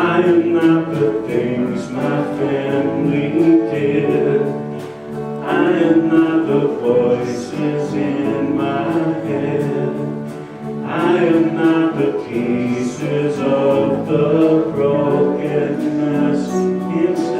I am not the things my family did. I am not the voices in my head. I am not the pieces of the brokenness inside.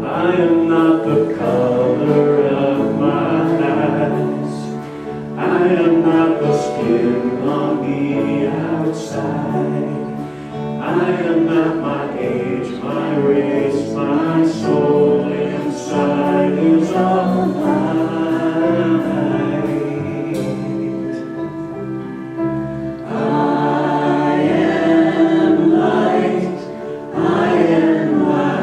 I am not the color of my eyes. I am not the skin on the outside. I am not my age, my race, my soul inside is all light. I am light. I am light.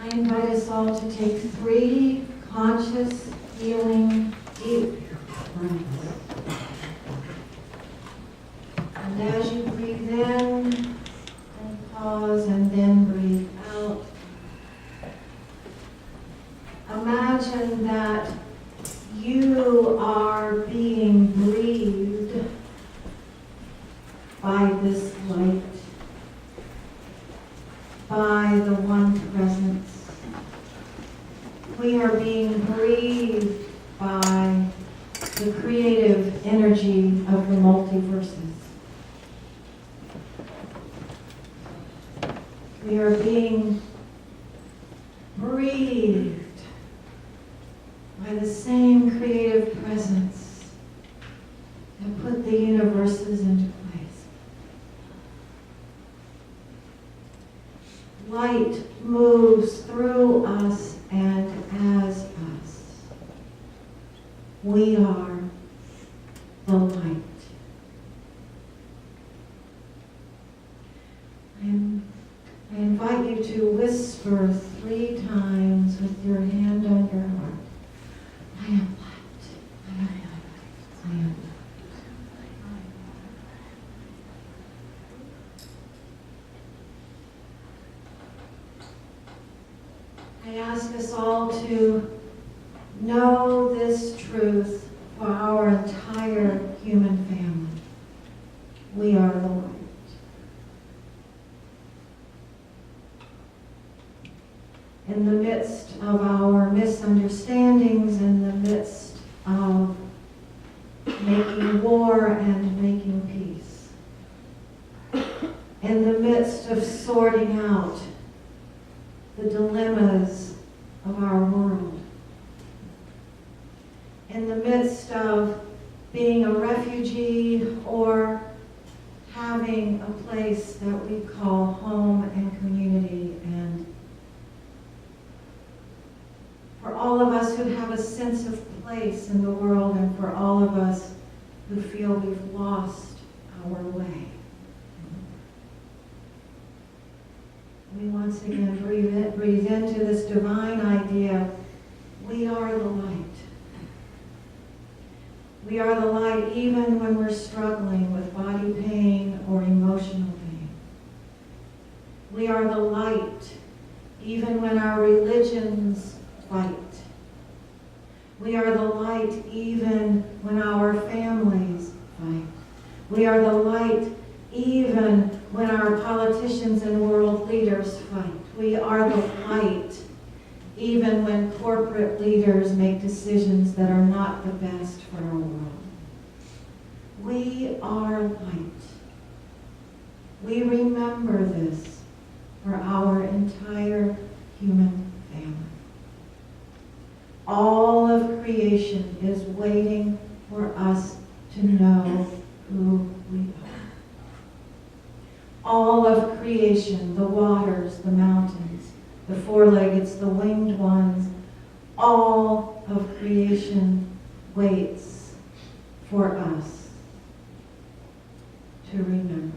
I invite us all to take 3 conscious, healing, deep breaths. And as you breathe in, and pause, and then breathe out, imagine that you are being breathed by this light, by the one presence. We are being breathed by the creative energy of the multiverses. We are being breathed by the same creative presence that put the universes into place. Light moves through us and as us. We are the light. I invite you to whisper 3 times with your hand on your heart. I am light. I am light. I am light. I ask us all to know this truth for our entire human family. We are the light. In the midst of our misunderstandings, in the midst of making war and making peace, in the midst of sorting out the dilemmas of our world, in the midst of being a refugee or having a place that we call home and community, and for all of us who have a sense of place in the world, and for all of us who feel we've lost our way. once again breathe into this divine idea. We are the light. We are the light even when we're struggling with body pain or emotional pain. We are the light even when our religions fight. We are the light even when our families fight. We are the light even when our politicians and world leaders fight. We are the light even when corporate leaders make decisions that are not the best for our world. We are light. We remember this for our entire human family. All of creation is waiting for us to know who we are. All of creation, the waters, the mountains, the four-leggeds, the winged ones, all of creation waits for us to remember.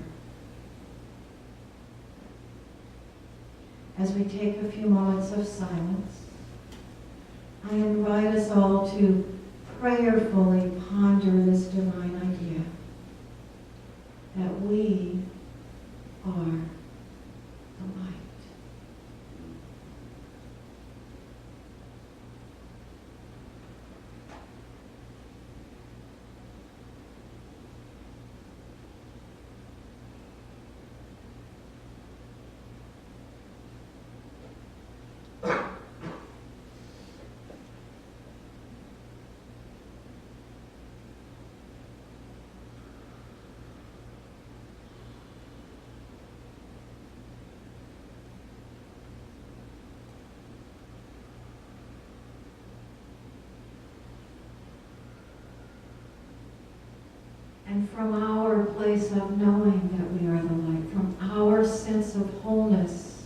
As we take a few moments of silence, I invite us all to prayerfully ponder this divine idea that we are the light. And from our place of knowing that we are the light, from our sense of wholeness,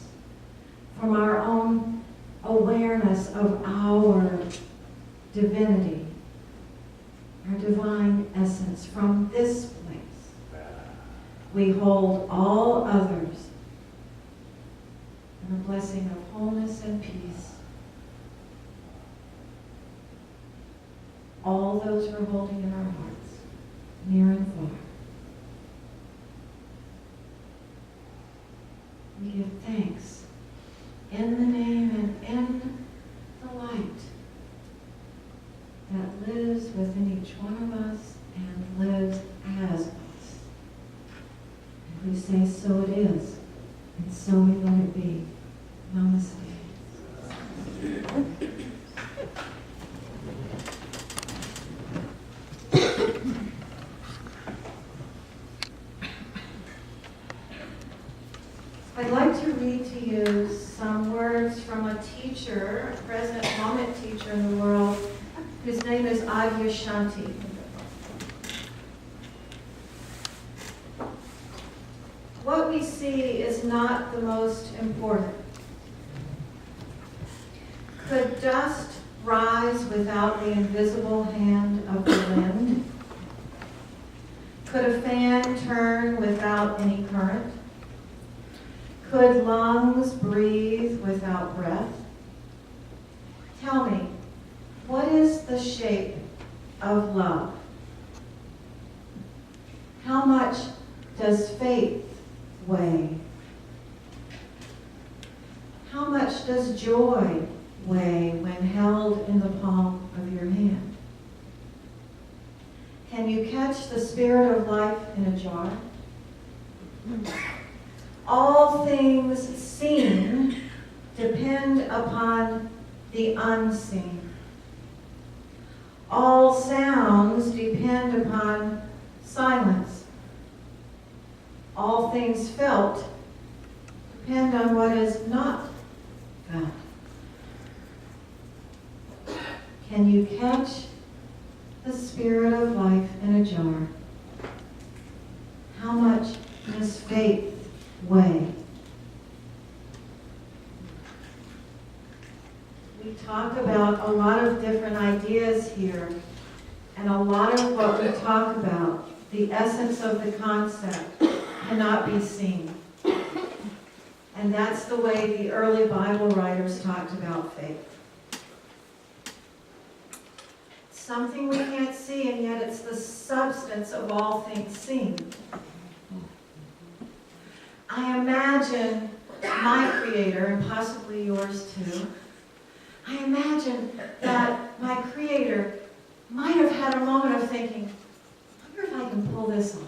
from our own awareness of our divinity, our divine essence, from this place, we hold all others in a blessing of wholeness and peace. All those we're holding in our hearts, near and far. We give thanks in the name and in the light that lives within each one of us and lives as us. And we say, so it is, and so we let it be. Namaste. I'd like to read to you some words from a teacher, a present moment teacher in the world, whose name is Adyashanti. What we see is not the most important. Could dust rise without the invisible hand of the wind? Could a fan turn without any current? Could lungs breathe without breath? Tell me, what is the shape of love? How much does faith weigh? How much does joy weigh when held in the palm of your hand? Can you catch the spirit of life in a jar? All things seen depend upon the unseen. All sounds depend upon silence. All things felt depend on what is not felt. Can you catch the spirit of life in a jar? How much does faith weigh? We talk about a lot of different ideas here, and a lot of what we talk about, the essence of the concept, cannot be seen. And that's the way the early Bible writers talked about faith. Something we can't see, and yet it's the substance of all things seen. I imagine my Creator, and possibly yours too, I imagine that my Creator might have had a moment of thinking, I wonder if I can pull this off.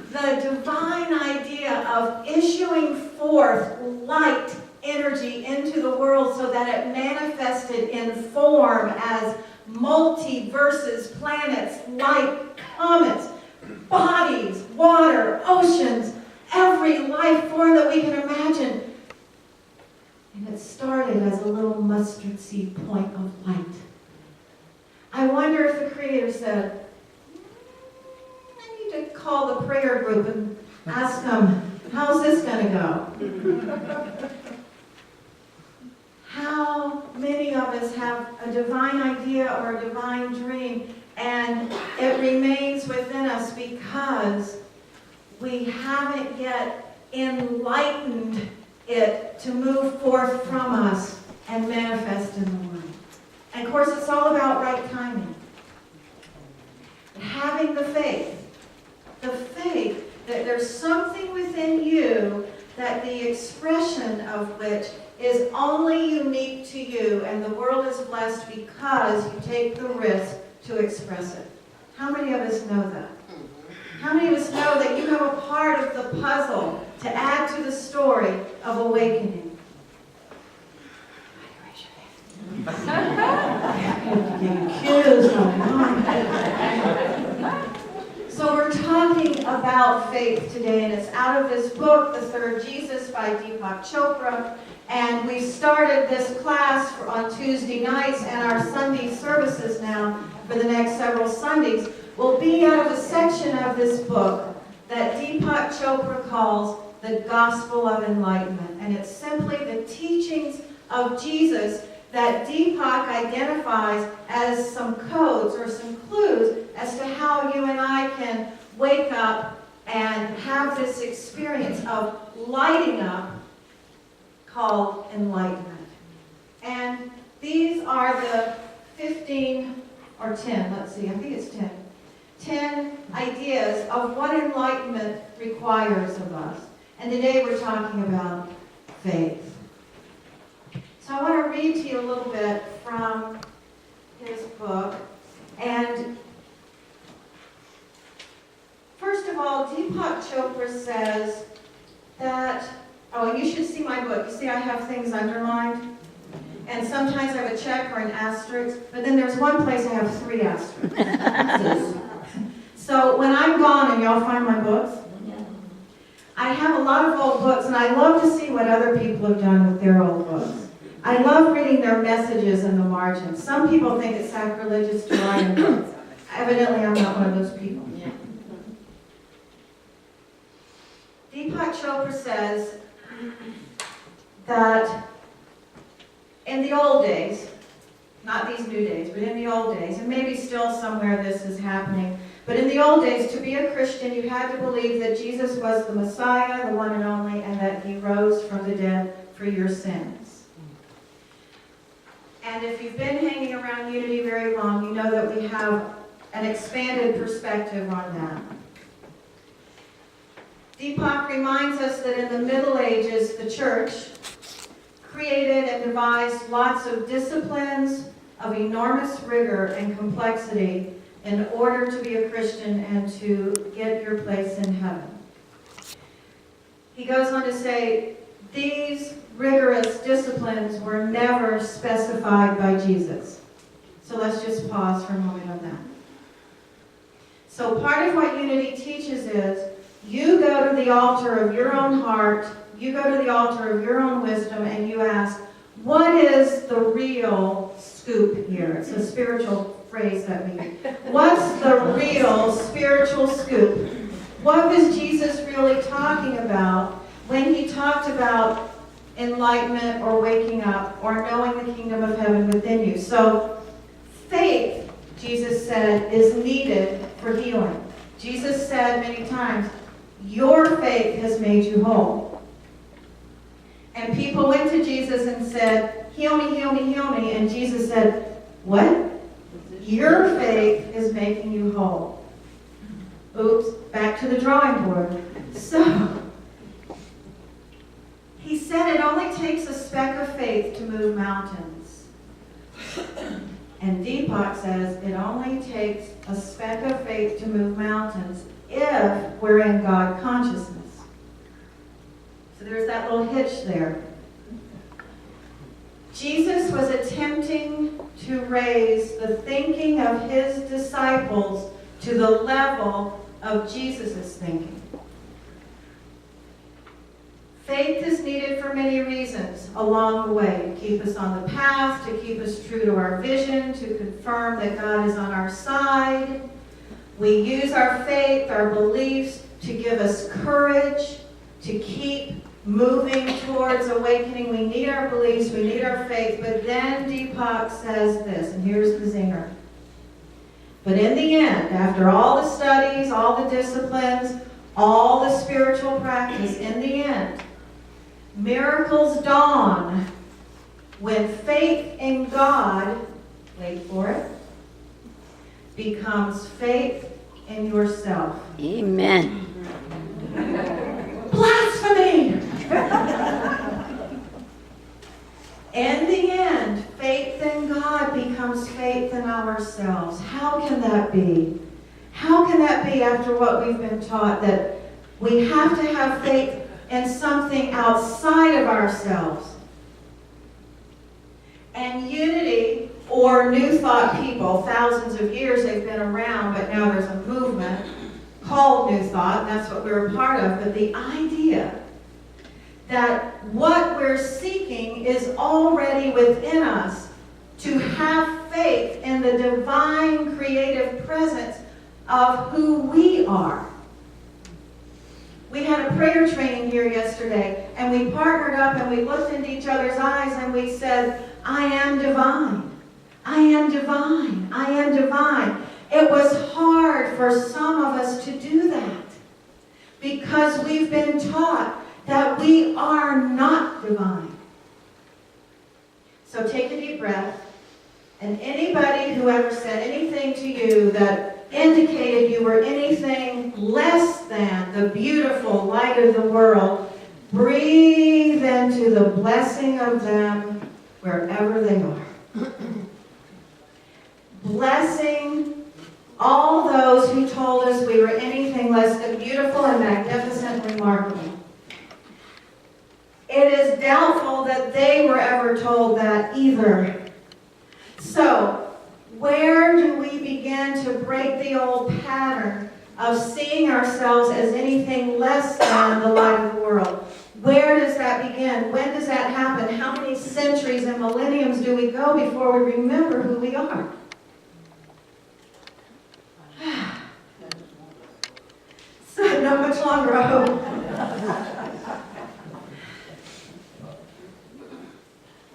The divine idea of issuing forth light energy into the world so that it manifested in form as multiverses, planets, light, comets, bodies, water, oceans, every life form that we can imagine. And it started as a little mustard seed point of light. I wonder if the Creator said, I need to call the prayer group and ask them, how's this going to go? How many of us have a divine idea or a divine dream, and it remains within us because we haven't yet enlightened it to move forth from us and manifest in the world. And of course, it's all about right timing. Having the faith that there's something within you that the expression of which is only unique to you, and the world is blessed because you take the risk to express it. How many of us know that? How many of us know that you have a part of the puzzle to add to the story of awakening? So we're talking about faith today, and it's out of this book, The Third Jesus by Deepak Chopra. And we started this class on Tuesday nights, and our Sunday services now for the next several Sundays will be out of a section of this book that Deepak Chopra calls the Gospel of Enlightenment. And it's simply the teachings of Jesus that Deepak identifies as some codes or some clues as to how you and I can wake up and have this experience of lighting up called enlightenment. And these are the 15 or 10, let's see, I think it's 10 ideas of what enlightenment requires of us. And today we're talking about faith. So I want to read to you a little bit from his book. And first of all, Deepak Chopra says that, oh, and you should see my book. You see I have things underlined? And sometimes I have a check or an asterisk, but then there's one place I have 3 asterisks. So when I'm gone and y'all find my books, I have a lot of old books, and I love to see what other people have done with their old books. I love reading their messages in the margins. Some people think it's sacrilegious to write in books. Evidently, I'm not one of those people. Deepak Chopra says that in the old days, not these new days, but in the old days, and maybe still somewhere this is happening, but in the old days, to be a Christian, you had to believe that Jesus was the Messiah, the one and only, and that he rose from the dead for your sins. And if you've been hanging around Unity very long, you know that we have an expanded perspective on that. Deepak reminds us that in the Middle Ages, the church created and devised lots of disciplines of enormous rigor and complexity in order to be a Christian and to get your place in heaven. He goes on to say, these rigorous disciplines were never specified by Jesus. So let's just pause for a moment on that. So part of what Unity teaches is, you go to the altar of your own heart, you go to the altar of your own wisdom, and you ask, what is the real scoop here? It's a spiritual phrase that we use. What's the real spiritual scoop? What was Jesus really talking about when he talked about enlightenment or waking up or knowing the kingdom of heaven within you? So faith, Jesus said, is needed for healing. Jesus said many times, Your faith has made you whole. And people went to Jesus and said, heal me, heal me, heal me. And Jesus said, what? Your faith is making you whole. Oops, back to the drawing board. So, he said it only takes a speck of faith to move mountains. And Deepak says it only takes a speck of faith to move mountains if we're in God consciousness. So there's that little hitch there. Jesus was attempting to raise the thinking of his disciples to the level of Jesus' thinking. Faith is needed for many reasons along the way, to keep us on the path, to keep us true to our vision, to confirm that God is on our side. We use our faith, our beliefs, to give us courage, to keep moving towards awakening. We need our beliefs, we need our faith. But then Deepak says this, and here's the zinger. But in the end, after all the studies, all the disciplines, all the spiritual practice, in the end, miracles dawn when faith in God, wait for it, becomes faith in yourself. Amen. Blasphemy! In the end, faith in God becomes faith in ourselves. How can that be? How can that be after what we've been taught, that we have to have faith in something outside of ourselves? And unity, or New Thought people, thousands of years they've been around, but now there's a movement called New Thought, and that's what we're a part of. But the idea that what we're seeking is already within us, to have faith in the divine creative presence of who we are. We had a prayer training here yesterday, and we partnered up and we looked into each other's eyes and we said, I am divine. I am divine. I am divine. It was hard for some of us to do that because we've been taught that we are not divine. So take a deep breath, and anybody who ever said anything to you that indicated you were anything less than the beautiful light of the world, breathe into the blessing of them wherever they are. Blessing all those who told us we were anything less than beautiful and magnificent and remarkable. It is doubtful that they were ever told that either. So, where do we begin to break the old pattern of seeing ourselves as anything less than the light of the world? Where does that begin? When does that happen? How many centuries and millenniums do we go before we remember who we are? So, not much longer, I hope.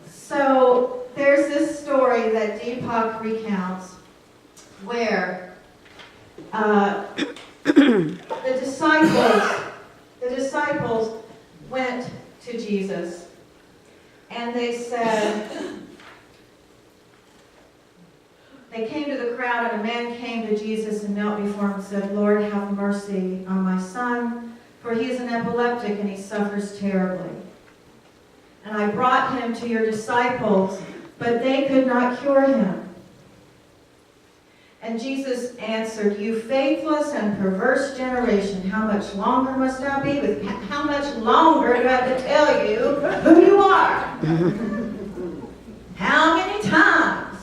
So, there's this story that Deepak recounts where the disciples went to Jesus and they said, they came to the crowd and a man came to Jesus and knelt before him and said, Lord, have mercy on my son, for he is an epileptic and he suffers terribly. And I brought him to your disciples, but they could not cure him. And Jesus answered, you faithless and perverse generation, how much longer must I be with you? How much longer do I have to tell you who you are? How many times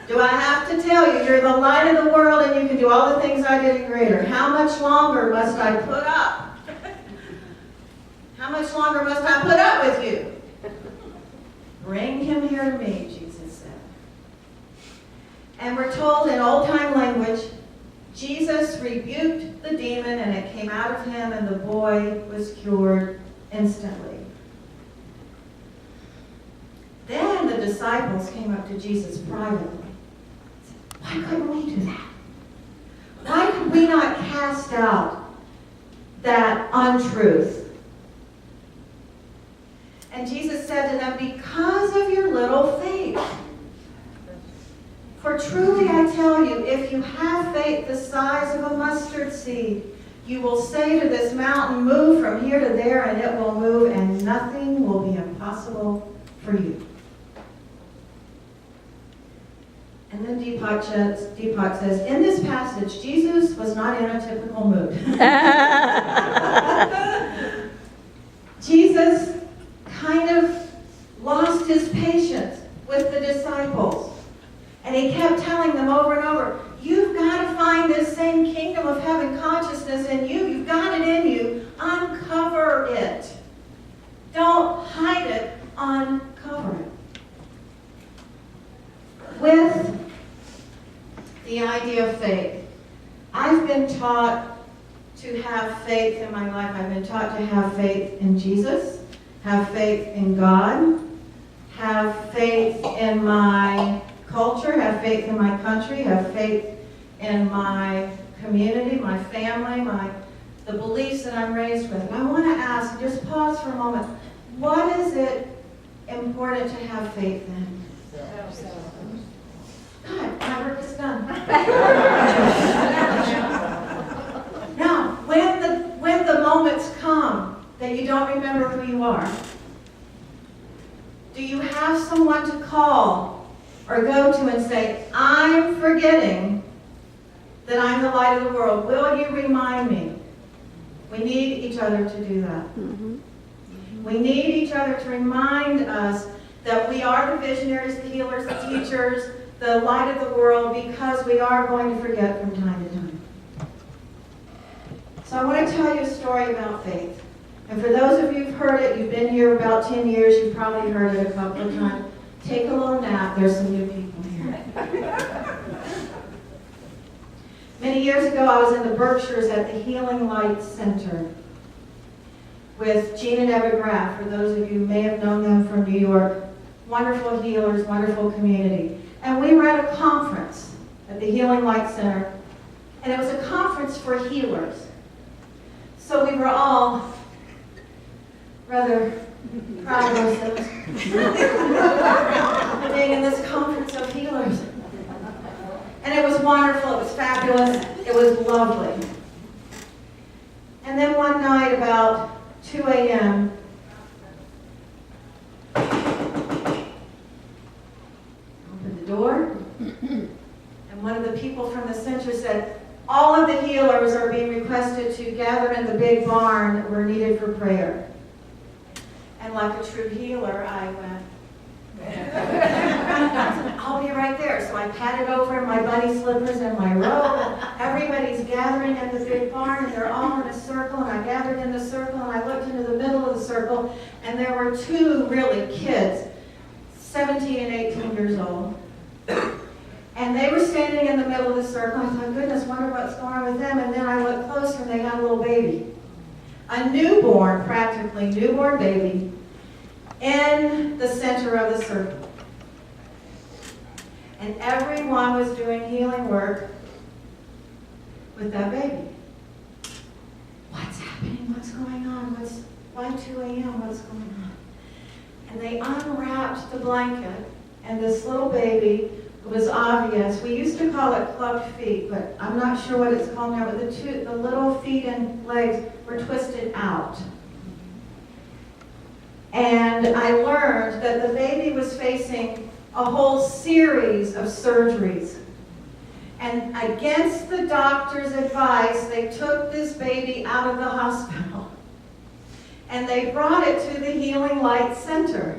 do I have to tell you you're the light of the world and you can do all the things I did and greater? How much longer must I put up? How much longer must I put up with you? Bring him here to me, Jesus said. And we're told in old-time language, Jesus rebuked the demon and it came out of him and the boy was cured instantly. Then the disciples came up to Jesus privately. Why couldn't we do that? Why could we not cast out that untruth. And Jesus said to them, because of your little faith. For truly I tell you, if you have faith the size of a mustard seed, you will say to this mountain, move from here to there, and it will move, and nothing will be impossible for you. And then Deepak says, in this passage, Jesus was not in a typical mood. Jesus kind of lost his patience with the disciples. And he kept telling them over and over, you've got to find this same kingdom of heaven consciousness in you. You've got it in you. Uncover it. Don't hide it. Uncover it. With the idea of faith, I've been taught to have faith in my life. I've been taught to have faith in Jesus, have faith in God, have faith in my culture, have faith in my country, have faith in my community, my family, the beliefs that I'm raised with. And I want to ask, just pause for a moment, what is it important to have faith in? God, my work is done. Now, when the moments come that you don't remember who you are, do you have someone to call or go to and say, I'm forgetting that I'm the light of the world. Will you remind me? We need each other to do that. Mm-hmm. We need each other to remind us that we are the visionaries, the healers, the teachers, the light of the world, because we are going to forget from time to time. So I want to tell you a story about faith. And for those of you who've heard it, you've been here about 10 years, you've probably heard it a couple of times. Take a little nap. There's some new people here. Many years ago, I was in the Berkshires at the Healing Light Center with Jean and Eva Graff. For those of you who may have known them from New York, wonderful healers, wonderful community. And we were at a conference at the Healing Light Center, and it was a conference for healers. So we were all rather proud of ourselves being in this conference of healers. And it was wonderful, it was fabulous, it was lovely. And then one night about 2 a.m., opened the door, and one of the people from the center said, all of the healers are being requested to gather in the big barn. We're needed for prayer. And like a true healer, I went, I'll be right there. So I padded over in my bunny slippers and my robe. Everybody's gathering in the big barn, and they're all in a circle, and I gathered in the circle, and I looked into the middle of the circle, and there were two really kids, 17 and 18 years old. And they were standing in the middle of the circle. I thought, goodness, wonder what's going on with them. And then I looked closer, and they had a little baby. A newborn, practically newborn baby, in the center of the circle. And everyone was doing healing work with that baby. What's happening? What's going on? Why 2 a.m.? What's going on? And they unwrapped the blanket, and this little baby was obvious. We used to call it clubbed feet, but I'm not sure what it's called now, but the little feet and legs were twisted out. And I learned that the baby was facing a whole series of surgeries. And against the doctor's advice, they took this baby out of the hospital. And they brought it to the Healing Light Center.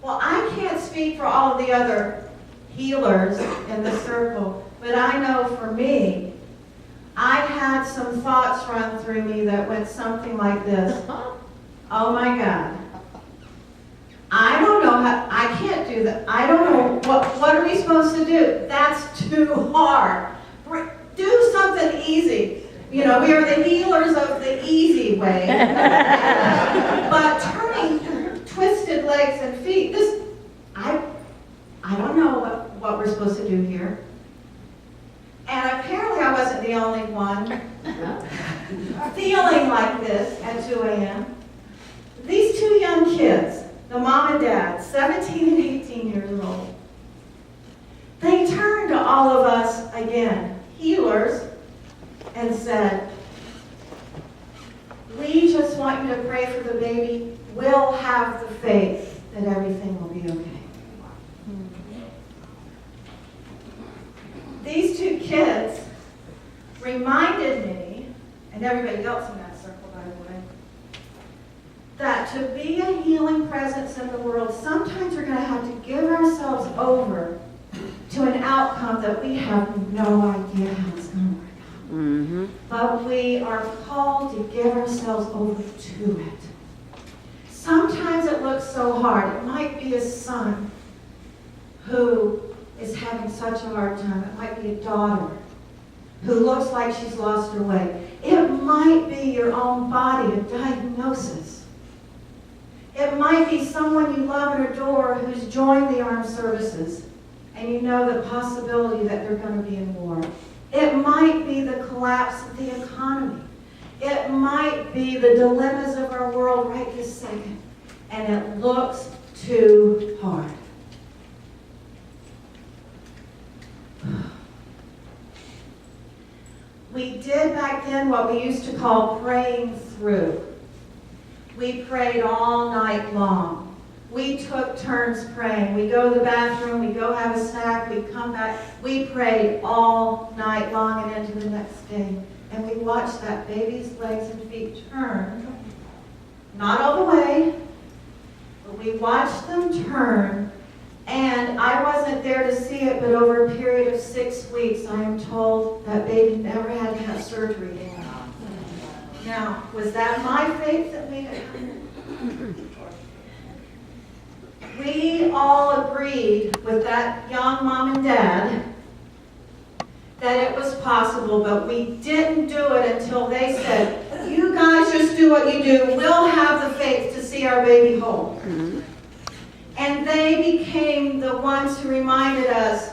Well, I can't speak for all of the other healers in the circle, but I know for me, I had some thoughts run through me that went something like this. Oh my God. I don't know how, I can't do that. I don't know, what are we supposed to do? That's too hard. Do something easy. You know, we are the healers of the easy way. But turning twisted legs and feet, I don't know what we're supposed to do here. And apparently I wasn't the only one. feeling like this at 2 a.m. These two young kids, the mom and dad, 17 and 18 years old, they turned to all of us, again, healers, and said, we just want you to pray for the baby. We'll have the faith that everything will be okay. These two kids reminded me, and everybody else in that circle, by the way, that to be a healing presence in the world, sometimes we're going to have to give ourselves over to an outcome that we have no idea how it's going to work out. Mm-hmm. But we are called to give ourselves over to it. Sometimes it looks so hard. It might be a son who is having such a hard time. It might be a daughter who looks like she's lost her way. It might be your own body, a diagnosis. It might be someone you love and adore who's joined the armed services, and you know the possibility that they're going to be in war. It might be the collapse of the economy. It might be the dilemmas of our world right this second, and it looks too hard. We did back then what we used to call praying through. We prayed all night long. We took turns praying. We go to the bathroom, we go have a snack, we come back. We prayed all night long and into the next day. And we watched that baby's legs and feet turn. Not all the way, but we watched them turn. And I wasn't there to see it, but over a period of 6 weeks, I am told that baby never had to have surgery. Now, was that my faith that made it happen? We all agreed with that young mom and dad that it was possible, but we didn't do it until they said, you guys just do what you do. We'll have the faith to see our baby whole. Mm-hmm. And they became the ones who reminded us,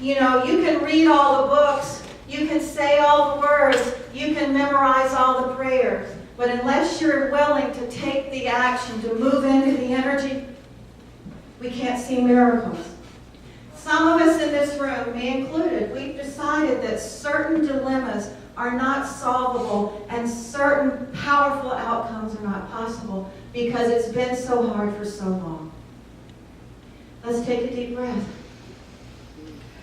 you know, you can read all the books, you can say all the words, you can memorize all the prayers, but unless you're willing to take the action to move into the energy, we can't see miracles. Some of us in this room, me included, we've decided that certain dilemmas are not solvable and certain powerful outcomes are not possible because it's been so hard for so long. Let's take a deep breath.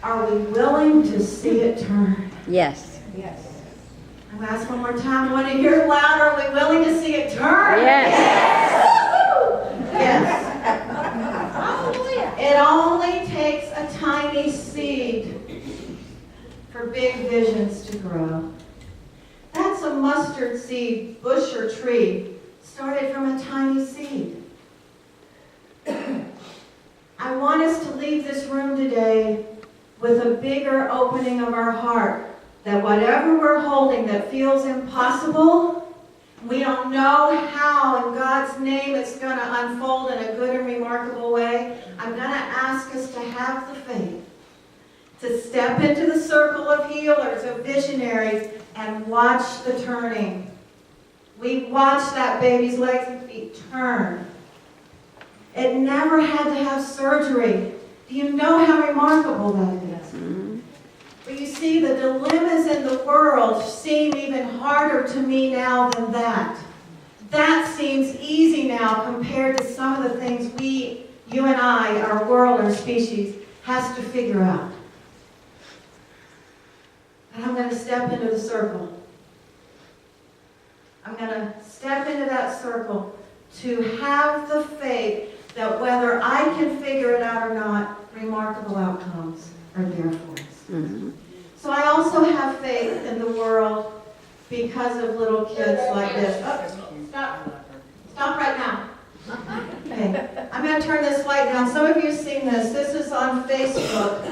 Are we willing to see it turn? Yes. Yes. I'm going to ask one more time. I want to hear it louder. Are we willing to see it turn? Yes. Yes. It only takes a tiny seed for big visions to grow. That's a mustard seed, bush or tree, started from a tiny seed. I want us to leave this room today with a bigger opening of our heart, that whatever we're holding that feels impossible, we don't know how in God's name it's going to unfold in a good and remarkable way. I'm going to ask us to have the faith to step into the circle of healers, of visionaries, and watch the turning. We watched that baby's legs and feet turn. It never had to have surgery. Do you know how remarkable that is? Mm-hmm. But you see, the dilemmas in the world seem even harder to me now than that. That seems easy now compared to some of the things you and I, our world, our species, has to figure out. And I'm going to step into the circle. I'm going to step into that circle to have the faith that whether I can figure it out or not, remarkable outcomes are there for us. Mm-hmm. So I also have faith in the world because of little kids like this. Oh, stop. Stop right now. Okay, I'm going to turn this light down. Some of you have seen this. This is on Facebook.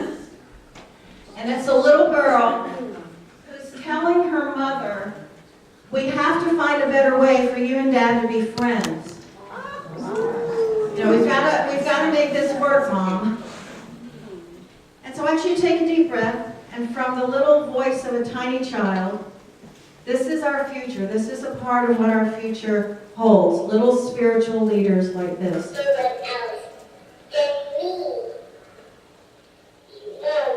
And it's a little girl who's telling her mother, we have to find a better way for you and Dad to be friends. You know, we've got to make this work, Mom. And so I want you to take a deep breath, and from the little voice of a tiny child, This is our future. This is a part of what our future holds. Little spiritual leaders like this. Someone else than me. Mom,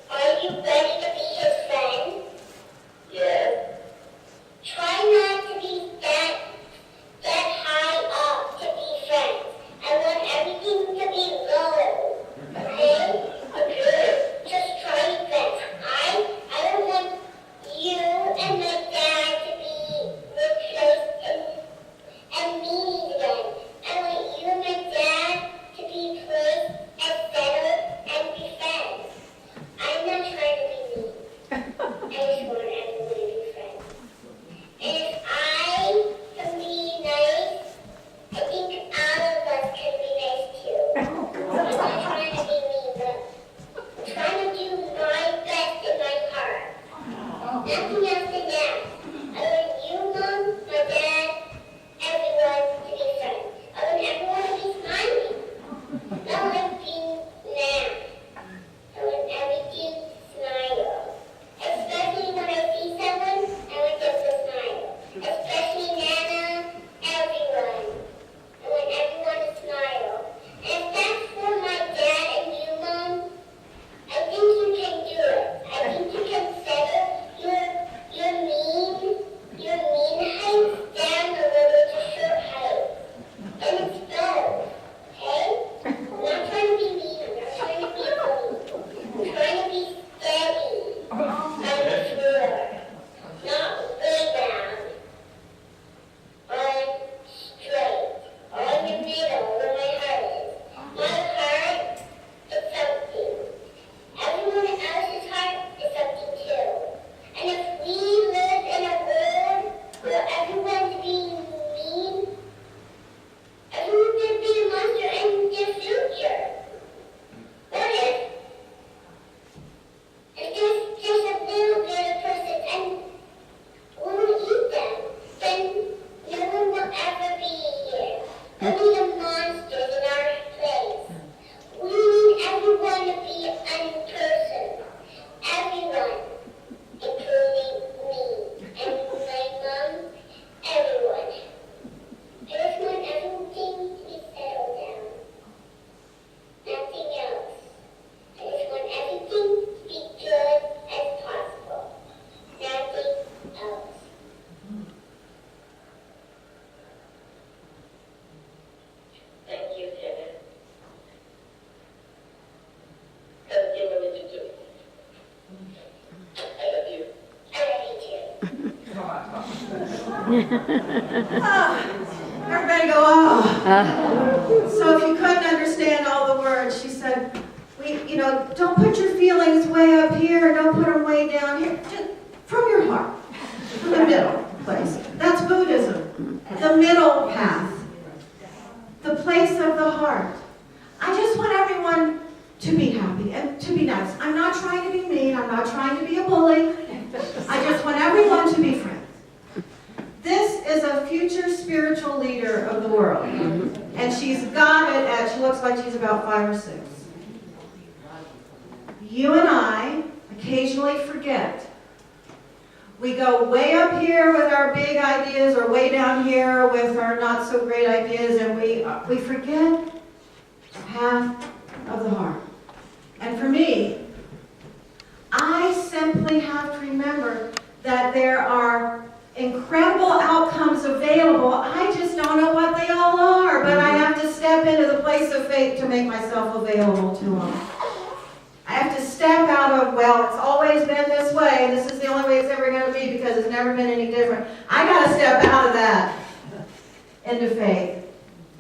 are you ready to be his friend? Yes. Try not to be that high up to be friends. I want everything to be low. Okay? Okay. Just try it friends. I don't want you and my dad to be replaced and mean again. I want you and my dad to be placed and settled and be friends. I'm not trying to be mean. I just want everybody to be friends. And if I can be nice, I think all of us can be nice too. I'm not trying to be mean, but I'm trying to do my best in my heart. Nothing else than that. I want you, Mom, my dad, everyone to be friends. I want everyone to be smiling. Not like being mad. I want everything to smile. Especially when I see someone, I want them to smile. Especially Nana, everyone. I want everyone to smile. And if that's for my dad and you, Mom, I think you can do it. I think you can settle your mean heights down a little to short heights. And it's both, okay? I'm not trying to be mean, I'm not trying to be bully. I'm trying to be steady on the floor, not way down, on straight, on the middle where my heart is. My heart is something. Everyone else's heart is something too. And if we live in a world where everyone's being mean, everyone's going to be a monster in the future. What if there's just a little bit of person and we will eat them? Then no one will ever be here. Only the monsters in our place. We need everyone to be a person. Everyone, including me and my mom, everyone. I just want everything to be settled down. Nothing else. I just want everything to be good as possible. Nothing else. Thank you, Kevin. Everything we need to do. I love you. I love you too. Everybody go, oh. So if you couldn't understand all the words, she said, don't put your feelings way up here, don't put them way down here. Just from your heart, from the middle place. That's Buddhism, the middle path, the place of the heart. I just want everyone to be happy and to be nice. I'm not trying to be mean, I'm not trying to be a bully. I just want everyone to be friends. This is a future spiritual leader of the world. And she's got it she looks like she's about 5 or 6. You and I occasionally forget. We go way up here with our big ideas or way down here with our not so great ideas, and we forget the path of the heart. And for me, I simply have to remember that there are incredible outcomes available. I just don't know what they all are, but I have to step into the place of faith to make myself available to them. I have to step out of, well, it's always been this way, and this is the only way it's ever going to be because it's never been any different. I got to step out of that into faith.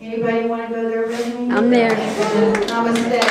Anybody want to go there with me? I'm there. Namaste.